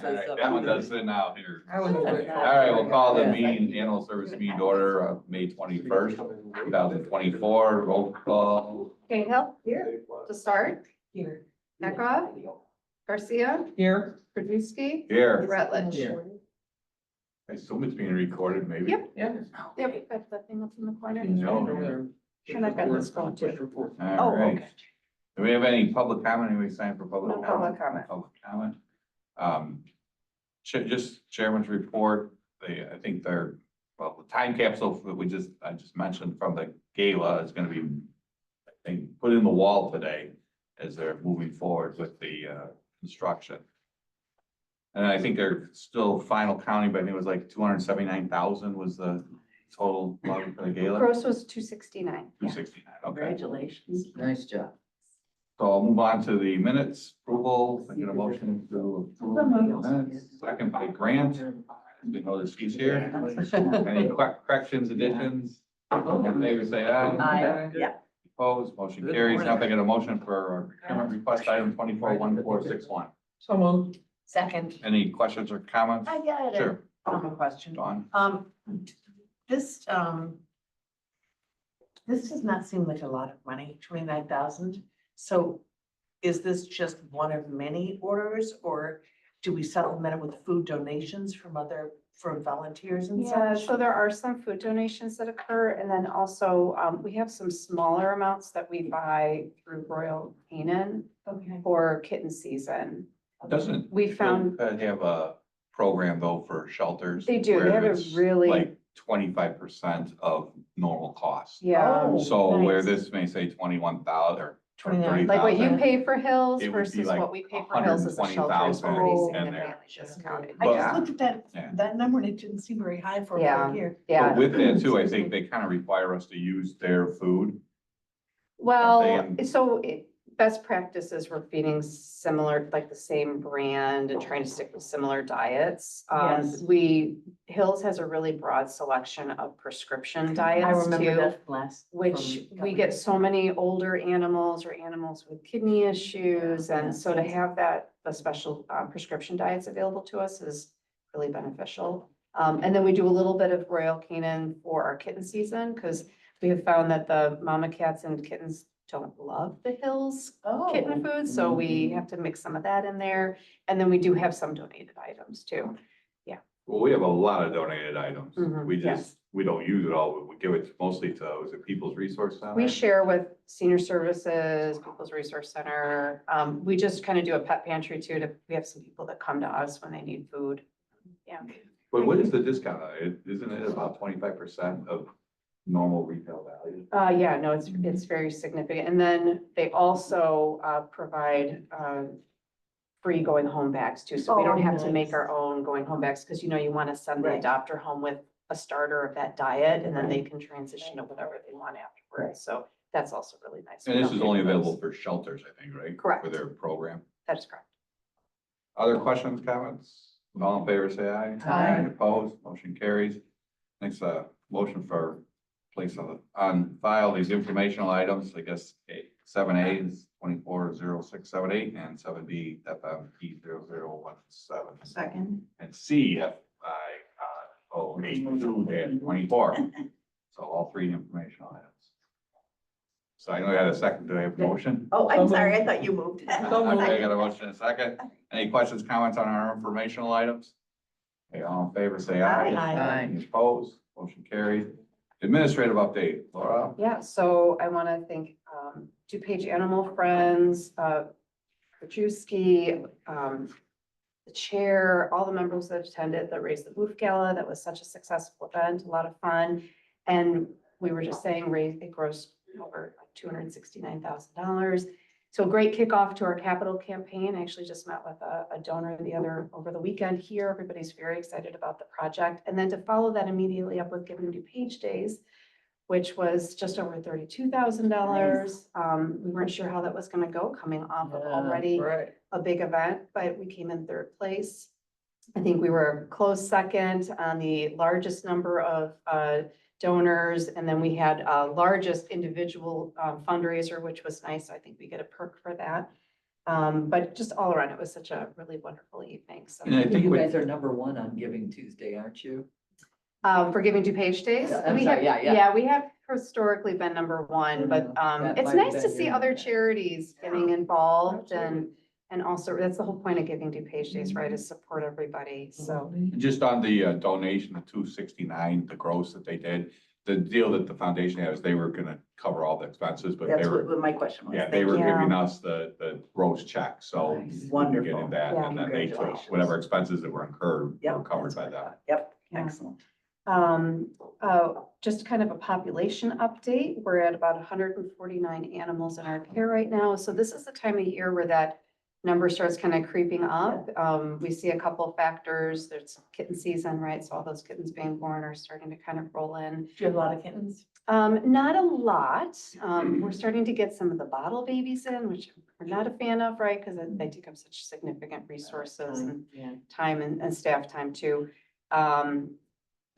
right, that one does sit now here. I wouldn't have- All right, we'll call the meeting, animal service meeting to order of May 21st, 2024. Roll call. Cahill. Here. To start. Here. Eckroth. Garcia. Here. Krajewski. Here. Rutledge. Here. I assume it's being recorded, maybe. Yep. Yeah. Yep, we've got that thing up in the corner. No. And I've got this going too. All right. Do we have any public comment? Anybody signed for public? No public comment. Public comment. Just chairman's report. I think they're, well, the time capsule that I just mentioned from the gala is gonna be, I think, put in the wall today as they're moving forward with the, construction. And I think they're still final counting, but I think it was like 279,000 was the total levy for the gala. Gross was 269. 269, okay. Congratulations. Nice job. So I'll move on to the minutes approval. I get a motion to approve the minutes. Second by Grant. We know that she's here. Any corrections, additions? All in favor, say aye. Aye. Yeah. Opposed, motion carries. Now I get a motion for procurement request item 241461. So moved. Second. Any questions or comments? I got it. Sure, A question. Dawn. This, this does not seem like a lot of money, 29,000. So is this just one of many orders, or do we supplement it with food donations from volunteers and Yeah, such? so there are some food donations that occur, and then also, we have some smaller amounts that we buy through Royal Canin Okay. for kitten season. Doesn't We found, have a program though for shelters? they do, they where have a it's really, Like 25% of normal cost. yeah, Oh, So where nice. this may say 21,000 or 29. like what you 30,000, pay for Hills It would be versus like what we pay for Hills as a shelter is 120,000 pretty in significantly there. discounted. I just Yeah, looked at that, Yeah. that number and it didn't seem very high for Yeah. a year. yeah. But with that too, I think they kind of require us to use their food. Well, They- so best practices, we're feeding similar, like the same brand and trying to stick with similar diets. Yes. Hills has a really broad selection of prescription I diets remember too, that last. which from we get so many older animals or animals with kidney issues. And so to have that, the special prescription diets available to us is really beneficial. And then we do a little bit of Royal Canin for our kitten season, because we have found that the mama cats and kittens don't love the Hills kitten food, so we have to mix some of that in there. And then we do have some donated items too. Well, we have a lot of donated items. Mhm, We yes. just, we don't use it all, but we give it mostly to, is it People's Resource Center? We share with Senior Services, People's Resource Center. We just kind of do a pet pantry too, we have some people that come to us when they need food. Yeah. But what is the discount on it? Isn't it about 25% of normal retail value? Yeah, no, it's very significant. And then they also, provide, free going home bags too. So we don't Oh, have to nice. make our own going home bags, because you know, you want to send the Right. adopter home with a starter of that diet, and then they can transition to whatever they want afterwards. So that's also really nice. And We this don't is pay only for those. available for shelters, I think, right? Correct. For their program. That is correct. Other questions, comments? All in favor, say aye. Aye. Opposed, motion carries. Next, motion for place on file these informational items, I guess, 7A is 240678 and 7B FMP 0017. Second. And C FI 082-24. So all three informational items. So I know you had a second. Do I have a motion? Oh, I'm sorry, I thought you moved. Okay, I got a motion and a second. Any questions, comments on our informational items? Okay, all in favor, say aye. Aye. Any opposed? Motion carried. Administrative update, Laura? Yeah, so I want to thank DuPage Animal Friends, Krajewski, the chair, all the members that attended the Raise the Roof Gala. That was such a successful event, a lot of fun. And we were just saying, it grossed over $269,000. So a great kickoff to our capital campaign. I actually just met with a donor over the weekend here. Everybody's very excited about the project. And then to follow that immediately up with Giving DuPage Days, which was just over $32,000. We weren't sure how that was going to go, coming off of already Right. a big event, but we came in third place. I think we were close second on the largest number of donors, and then we had largest individual fundraiser, which was nice. I think we get a perk for that. But just all around, it was such a really wonderful evening, so. And I think You with- guys are number one on Giving Tuesday, aren't you? For Giving DuPage Days? Yeah, I'm We sorry, have- yeah. Yeah, we have historically been number one, but That it's might have nice been to see your- other charities getting involved Absolutely. and also, that's the whole point of Giving DuPage Days, right, is support everybody, so. Just on the donation, the 269, the gross that they did, the deal that the foundation has, they were gonna cover all the expenses, but they That's were, what my question was. yeah, they were you. giving us the gross check, so. Nice. we were Wonderful. Getting that, Yeah. and then they took Congratulations. whatever expenses that were incurred, Yep, were covered that's by what I them. thought. Yep, Yeah. excellent. Just kind of a population update. We're at about 149 animals in our care right now. So this is the time of year where that number starts kind of creeping up. We see a couple factors. There's kitten season, right? So all those kittens being born are starting to kind of roll in. Do you have a lot of kittens? Not a lot. We're starting to get some of the bottle babies in, which we're not a fan of, right? Because they take up such significant resources and Yeah. time and staff time too.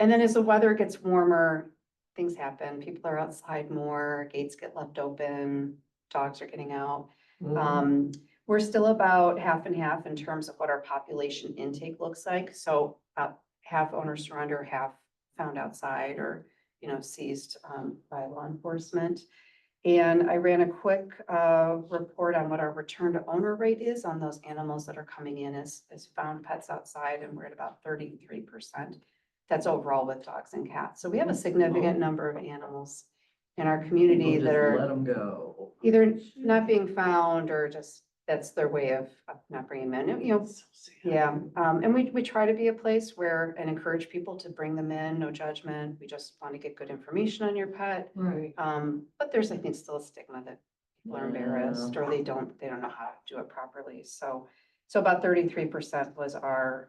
And then as the weather gets warmer, things happen. People are outside more, gates get left open, dogs are getting out. We're still about half and half in terms of what our population intake looks like. So half owner surrender, half found outside or, seized by law enforcement. And I ran a quick report on what our return to owner rate is on those animals that are coming in as found pets outside, and we're at about 33%. That's overall with dogs and cats. So we have a significant number of animals in our community People that just are let them go. either not being found or just, that's their way of not bringing them in, yeah. And we try to be a place where, and encourage people to bring them in, no judgment. We just want to get good information on your pet. Right. But there's, I think, still a stigma that people are embarrassed or they don't know how to do it properly. So about 33% was our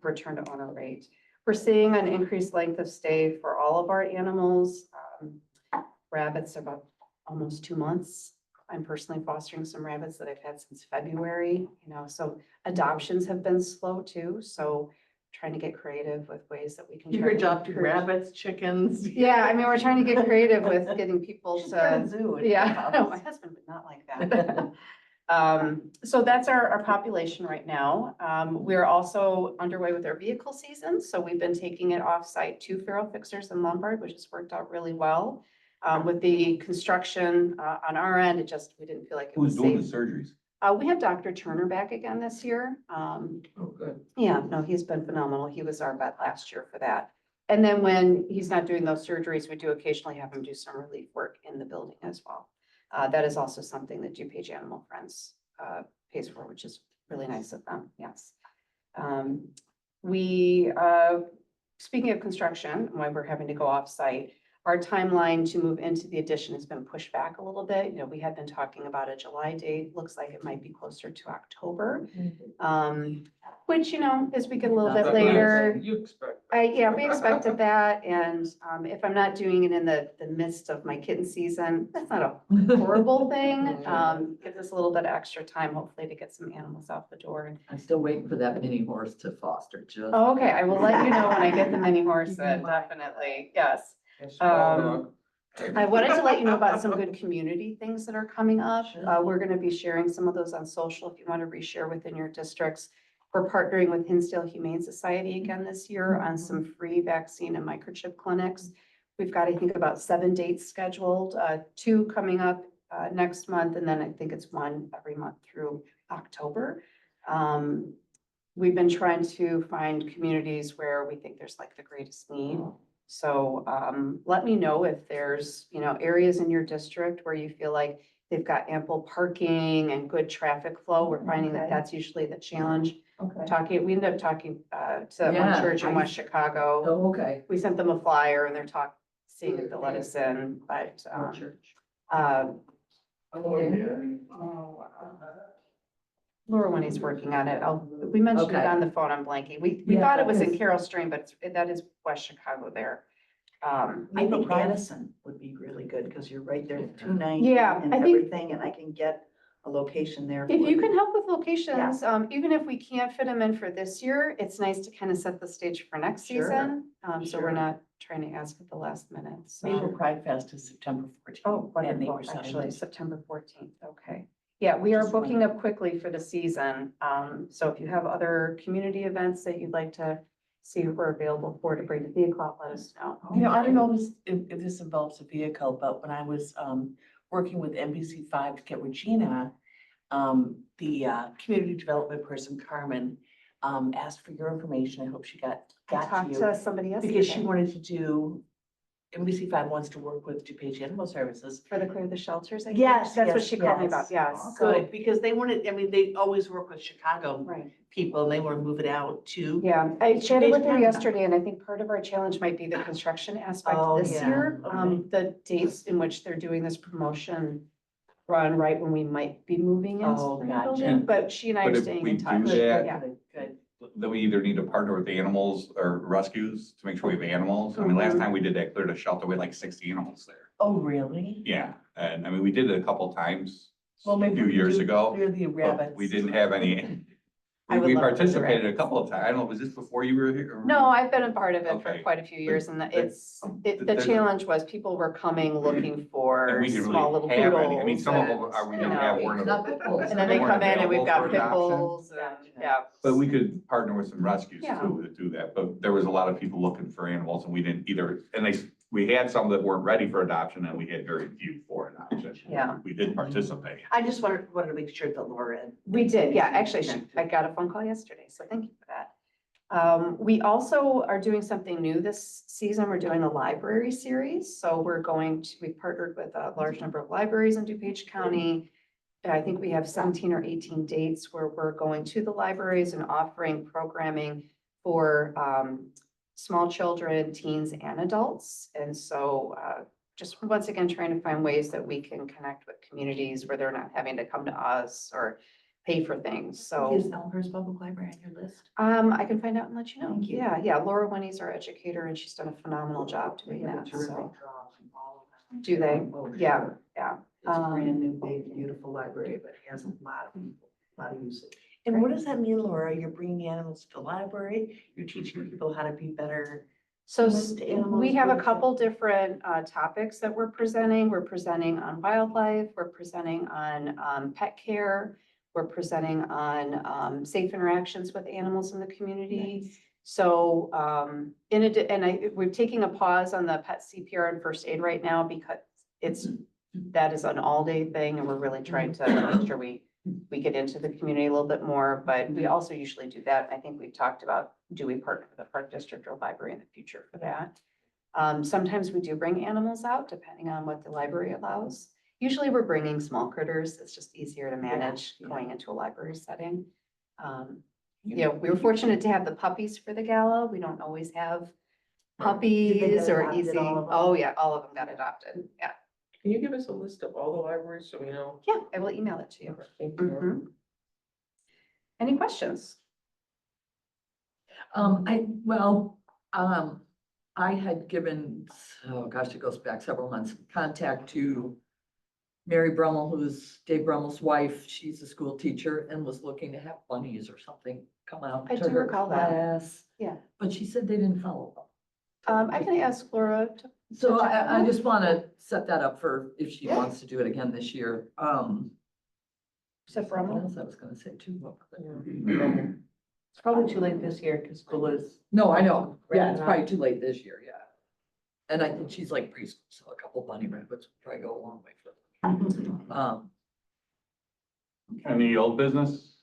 return to owner rate. We're seeing an increased length of stay for all of our animals. Rabbits are about almost 2 months. I'm personally fostering some rabbits that I've had since February, so adoptions have been slow too. So trying to get creative with ways that we can. You're try to adopting encourage- rabbits, chickens. Yeah, I mean, we're trying to get creative with getting people Should start a to, zoo in your yeah, no, house. my husband would not like that. So that's our population right now. We're also underway with our vehicle season. So we've been taking it off-site to Feral Fixers in Lombard, which has worked out really well. With the construction on our end, we didn't feel like it was Who's doing the safe. surgeries? We have Dr. Turner back again this year. Oh, good. Yeah, no, he's been phenomenal. He was our vet last year for that. And then when he's not doing those surgeries, we do occasionally have him do some relief work in the building as well. That is also something that DuPage Animal Friends pays for, which is really nice of them, yes. Speaking of construction, why we're having to go off-site, our timeline to move into the addition has been pushed back a little bit. We had been talking about a July date. Looks like it might be closer to October. Which, as we get a little bit later, You expect. yeah, we expected that. And if I'm not doing it in the midst of my kitten season, that's not a horrible thing. Gives us a little bit of extra time, hopefully, to get some animals out the door. I'm still waiting for that mini horse to foster, just. Oh, okay, I will let you know when I get the mini horse in, definitely, yes. I wanted to let you know about some good community things that are coming up. We're going to be sharing some of those on social if you want to reshare within your districts. We're partnering with Hinsdale Humane Society again this year on some free vaccine and microchip clinics. We've got, I think, about 7 dates scheduled, 2 coming up next month, and then I think it's 1 every month through October. We've been trying to find communities where we think there's like the greatest need. So let me know if there's, areas in your district where you feel like they've got ample parking and good traffic flow. We're finding that that's usually the challenge. Okay. We ended up talking to one Yeah, church in West Chicago. Oh, okay. We sent them a flyer and they're seeing if they'll let us in, but What church? Laura, when he's working on it, we mentioned it Okay. on the phone, I'm blanking. We Yeah, thought it was in because- Carroll Stream, but that is West Chicago there. I Maybe think Pride- Madison would be really good because you're right there at 290 Yeah, and I think- everything, and I can get a location there. If for you the- can help with locations, even if we can't fit them in for this year, it's nice to kind of set the stage for next Sure, season. So we're sure. not trying to ask at the last minute, so. Maple Pride Fest is September 14th. Oh, at wonderful, Neighbor Center. actually, September 14th, okay. Yeah, we are Just booking up quickly for the season. So if you have other community events that you'd like to see if we're available for to bring the vehicle out, let us know. You know, I don't know if this involves a vehicle, but when I was working with NBC5 to get Regina, the community development person, Carmen, asked for your information. I hope she got I to talked you. to somebody Because she yesterday wanted to do, NBC5 wants to work with DuPage Animal Services. for the Clear the Shelters. I think. Yes, That's what yes, she called me yes. about, yes. Good, because they wanted, I mean, they always work with Chicago Right. people and they want to move it out to. Yeah, I chatted with her DuPage yesterday and I think part of our challenge might be the construction aspect Oh, this yeah, year. okay. The dates in which they're doing this promotion run right when we might be moving into Oh, the gotcha. building, but she and I But are if staying we in do touch. that- Yeah. Good. Then we either need to partner with the animals or rescues to make sure we have animals. I mean, last Mhm. time we did that clear to shelter, we had like 60 animals there. Oh, really? Yeah, and I mean, we did it a couple times Well, a maybe few we years do ago. Clear the but rabbits. We didn't have any. I would We love to do participated a rabbits. couple of times. I don't know, was this before you were here? or- No, I've been a part of it for Okay. quite a few years and the there's- challenge was people were coming looking And for we didn't small really little have poodles. any. I mean, some of them are, we didn't have, and, weren't. Not pit bulls. And then they weren't come in and we've available got for pit adoption. bulls and, yeah. But we could partner with some rescues Yeah. too to do that, but there was a lot of people looking for animals and we didn't either, and we had some that weren't ready for adoption and we had very few for adoption. Yeah. We did participate. I just wanted to make sure that Laura. We did, yeah, actually, I got a phone call yesterday, so thank you for that. We also are doing something new this season. We're doing a library series. So we partnered with a large number of libraries in DuPage County. I think we have 17 or 18 dates where we're going to the libraries and offering programming for small children, teens, and adults. And so just once again, trying to find ways that we can connect with communities where they're not having to come to us or pay for things. So Is Elmhurst Public Library on your list? I can find out and let you know. Thank you. Yeah, Laura Winnie's our educator and she's done a phenomenal job doing that, so. Do they? Yeah, yeah. It's a brand new, big, beautiful library, but it has a lot of usage. And what does that mean, Laura? You're bringing animals to the library? You're teaching people how to be better? So With animals, we have a with- couple different topics that we're presenting. We're presenting on wildlife, we're presenting on pet care. We're presenting on safe interactions with animals in the community. So we're taking a pause on the pet CPR and first aid right now because that is an all-day thing and we're really trying to make sure we get into the community a little bit more, but we also usually do that. I think we've talked about, do we partner with the park district or library in the future for that? Sometimes we do bring animals out depending on what the library allows. Usually we're bringing small critters. It's just easier to manage going into a library setting. Yeah, we were fortunate to have the puppies for the gala. We don't always have puppies or adopted, easy. all of them? Oh, yeah, all of them got adopted. Yeah. Can you give us a list of all the libraries so we know? Yeah, I will email it to you. Thank you. Mhm. Any questions? I had given, oh gosh, it goes back several months, contact to Mary Brummel, who's Dave Brummel's wife. She's a school teacher and was looking to have bunnies or something come out I to do her recall that. class. Yeah. But she said they didn't follow up. I can ask Laura to. So check I that. just want to set that up for if she wants to do it again this year. So What Brummel? else I was gonna say too. What was it? It's probably too late this year because school is. No, I know. Yeah, it's Right. probably too late this year, yeah. And I think she's like preschool, so a couple bunny rabbits would probably go a long way for them. Any old business?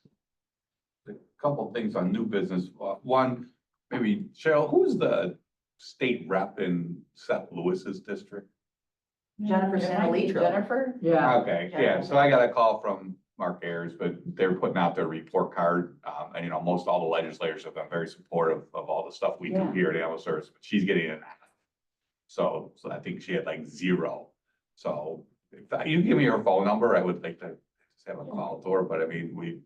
A couple things on new business. One, maybe Cheryl, who's the state rep in Seth Lewis's district? Jennifer Sanalitro. Jennifer? Yeah, Okay, yeah, so I got a call from Mark Ayers, but they're putting out their report card. And most all the legislators have been very supportive of all the stuff we do Yeah. here at Animal Service, but she's getting an F. So I think she had like 0. So if you give me her phone number, I would like to just have a call to her, but I mean,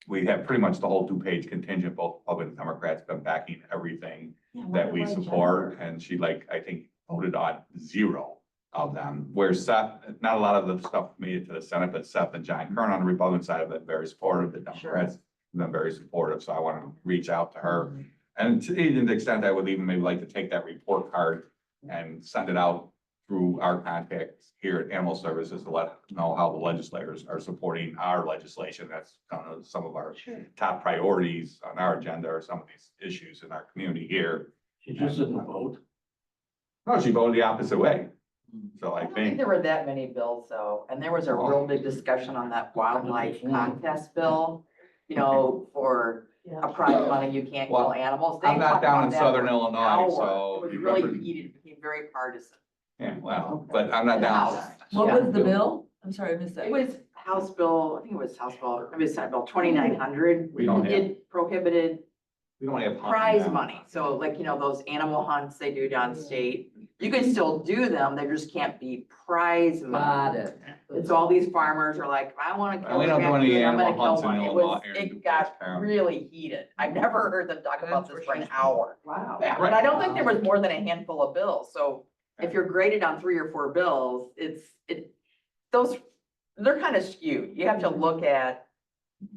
we have pretty much the whole DuPage contingent, both Republicans and Democrats, been backing everything that we support, and she I think voted on 0 of them. Where Seth, not a lot of the stuff made it to the Senate, but Seth and John Kern on the Republican side have been very supportive. The Democrats have been very supportive, so I want to reach out to her. And to even the extent I would even maybe like to take that report card and send it out through our contacts here at Animal Services to let know how the legislators are supporting our legislation. That's kind of some of our top priorities on our agenda are some of these issues in our community here. She just didn't vote. No, she voted the opposite way. So I I don't think think, there were that many bills though, and there was a real big discussion on that wildlife contest bill. You know, for a prize money, you can't Well, kill animals. They I'm not talked down about in that southern for Illinois, hours. so It was you really remember- heated, it became very partisan. yeah, well, but I'm not down. What Yeah. was the bill? I'm sorry, I missed that. It was House Bill, I think it was House Bill, maybe Senate Bill 2900. We don't have, It prohibited we don't have. hunting prize now. money. So like, you know, those animal hunts they do downstate, you can still do them, they just can't be prize money. Got it. And so all these farmers are like, I wanna kill We a don't do any raccoon, I'm gonna animal kill hunts in one. It Illinois was, or in it DuPage got County. really heated. I've never heard them talk about this for an hour. Wow. Yeah, But I right. don't think there was more than a handful of bills, so if you're graded on 3 or 4 bills, those, they're kind of skewed. You have to look at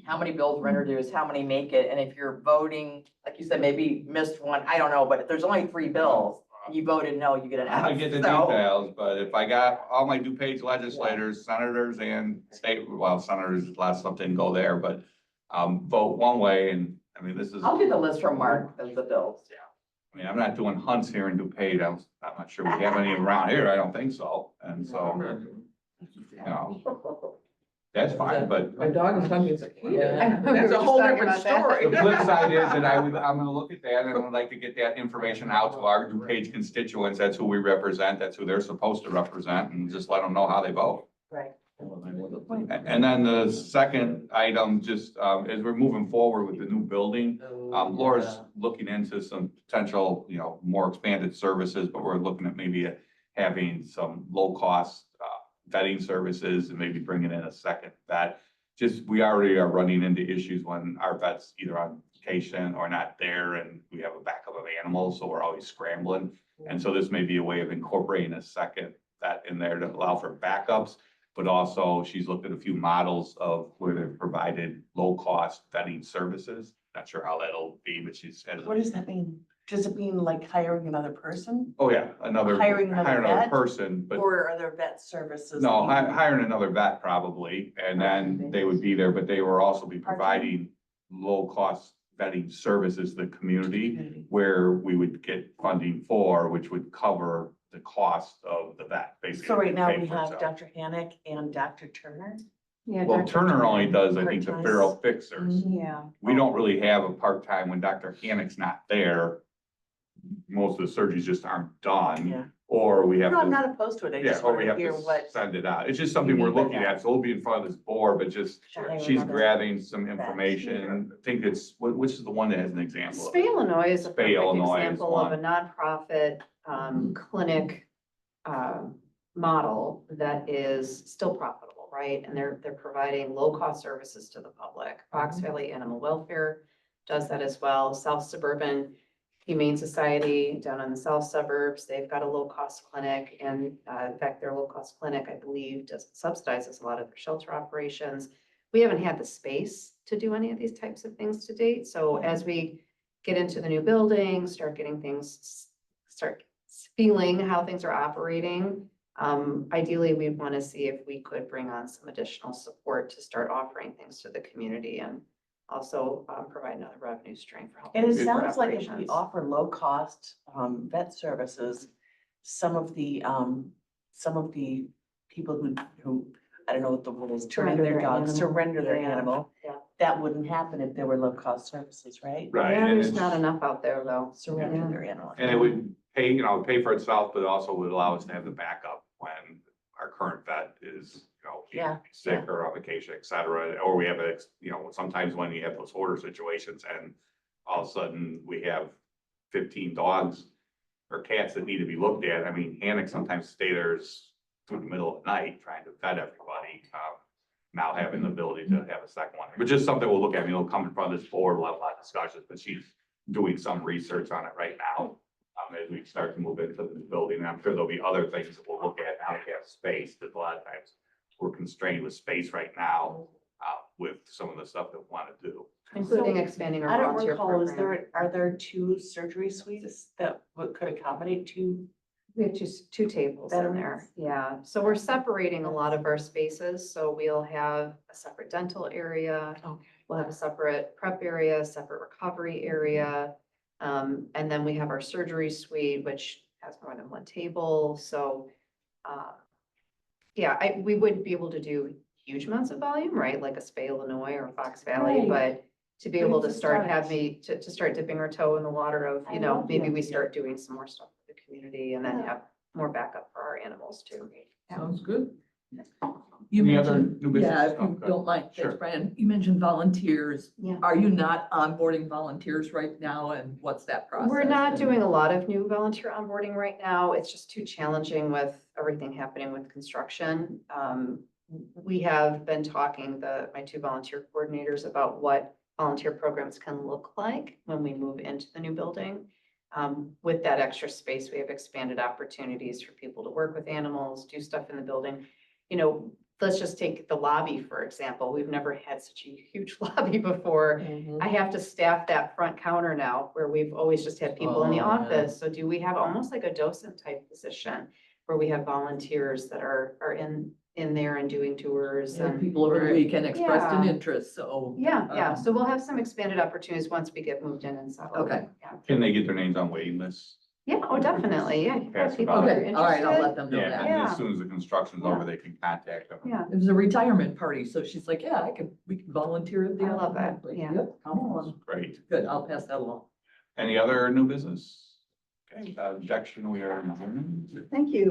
how many bills were introduced, how many make it, and if you're voting, like you said, maybe missed one, I don't know, but if there's only 3 bills, and you voted no, you get an I F. get the So- details, but if I got all my DuPage legislators, senators and state, well, senators, a lot of stuff didn't go there, but vote one way and, I mean, this is, I'll get the list from Mark of the bills. I mean, I'm not doing hunts here in DuPage. I'm not sure we have any around here. I don't think so. And so, you know, that's fine, but My dog is talking, it's like, Yeah. That's a whole Talking different about that. story. the flip side is that I'm gonna look at that and I'd like to get that information out to our DuPage constituents. That's who we represent. That's who they're supposed to represent and just let them know how they vote. Right. And then the second item, just, as we're moving forward with the new building, Laura's looking into some potential, you know, more expanded services, but we're looking at maybe having some low-cost, vetting services and maybe bringing in a second vet. Just, we already are running into issues when our vet's either on vacation or not there and we have a backup of animals, so we're always scrambling. And so this may be a way of incorporating a second vet in there to allow for backups. But also, she's looked at a few models of where they've provided low-cost vetting services. Not sure how that'll be, but she's. What does that mean? Does it mean like hiring another person? Oh, yeah, Hiring another vet? person, but Or are there vet services? no, that you- hiring another vet probably, and then they would be there, but they will also be providing low-cost vetting services to the community Community. where we would get funding for, which would cover the cost of the vet, basically. So right now pay we for have itself. Dr. Hannock and Dr. Turner. Yeah, Well, Dr. Turner only does, I think, the Part-time. feral fixers. Yeah. We don't really have a part-time when Dr. Hannock's not there. Most of the surgeries just aren't Yeah. done, or we have No, I'm to, not opposed to it. I yeah, just or want we to have hear to what. send it out. It's just something You we're need with looking that. at, so we'll be in front of this board, but just, to hire she's another grabbing some vet. information. I think it's, which is the one that has an example of Spay, it? Illinois is a Spay, perfect Illinois is example of a one. nonprofit clinic model that is still profitable, right? And they're providing low-cost services to the public. Fox Valley Animal Welfare does that as well. South Suburban Humane Society down in the south suburbs, they've got a low-cost clinic. And in fact, their low-cost clinic, I believe, subsidizes a lot of their shelter operations. We haven't had the space to do any of these types of things to date. So as we get into the new building, start getting things, start feeling how things are operating. Ideally, we want to see if we could bring on some additional support to start offering things to the community and also provide another revenue stream for helping. And it support sounds like if we operations. offer low-cost vet services, some of the people who, I don't know what the word is, turning Surrender their their dogs, animal. surrender their Yeah. animal. Yeah. That wouldn't happen if there were low-cost services, right? Right, Yeah, and there's it's- not enough out there though. Surrender Yeah. their animal. And it would pay, you know, pay for itself, but also would allow us to have the backup when our current vet is, you know, Yeah, sick or on vacation, et cetera. Or we have you know, sometimes when you have those order situations and all of a sudden we have 15 dogs or cats that need to be looked at. I mean, Hannock sometimes stay there through the middle of the night trying to vet everybody. Now having the ability to have a second one, but just something we'll look at, it'll come in front of this board, we'll have a lot of discussions, but she's doing some research on it right now. As we start to move into the new building, and I'm sure there'll be other things that we'll look at now that we have space, because a lot of times we're constrained with space right now, with some of the stuff that we want to do. Including expanding I our don't volunteer recall, program. are there 2 surgery suites that could accommodate 2 We have two tables in there, yeah. So we're separating a lot of our spaces, so we'll have a separate dental area. Okay. We'll have a separate prep area, separate recovery area. And then we have our surgery suite, which has more than one table, so. Yeah, we wouldn't be able to do huge amounts of volume, right, like a Spay, Illinois or Fox Valley, Right. but to be But able it's to a start start. having, to start dipping our toe in the water of, I you know, love the maybe we idea. start doing some more stuff for the community and then Yeah. have more backup for our animals too. Sounds good. You Any other mentioned, new business? yeah, if Oh, you good. don't mind, Sure. thanks, Brian, you mentioned volunteers. Yeah. Are you not onboarding volunteers right now, and what's that process? We're not And- doing a lot of new volunteer onboarding right now. It's just too challenging with everything happening with construction. We have been talking, my two volunteer coordinators, about what volunteer programs can look like when we move into the new building. With that extra space, we have expanded opportunities for people to work with animals, do stuff in the building. You know, let's just take the lobby, for example. We've never had such a huge lobby before. I have to staff that front counter now where we've always just had people in the Oh, yeah. office. So do we have almost like a docent type position where we have volunteers that are in there and doing tours Yeah, and. people over the weekend expressed an Yeah. interest, so. Yeah, so we'll have some expanded opportunities once we get moved in and settled. Okay. Yeah. Can they get their names on waiting lists? Yeah, oh, definitely, yeah. If you've got Pass it people on. that are Okay, all right, I'll let interested. them know Yeah, that. and as Yeah. soon as the construction's over, they can contact them. Yeah, It was a retirement party, so she's like, yeah, we can volunteer at the. I love end. it, Like, yeah. Yep, come on. Great. Good, I'll pass that along. Any other new business? Okay, without objection, we are adjourned. Thank you.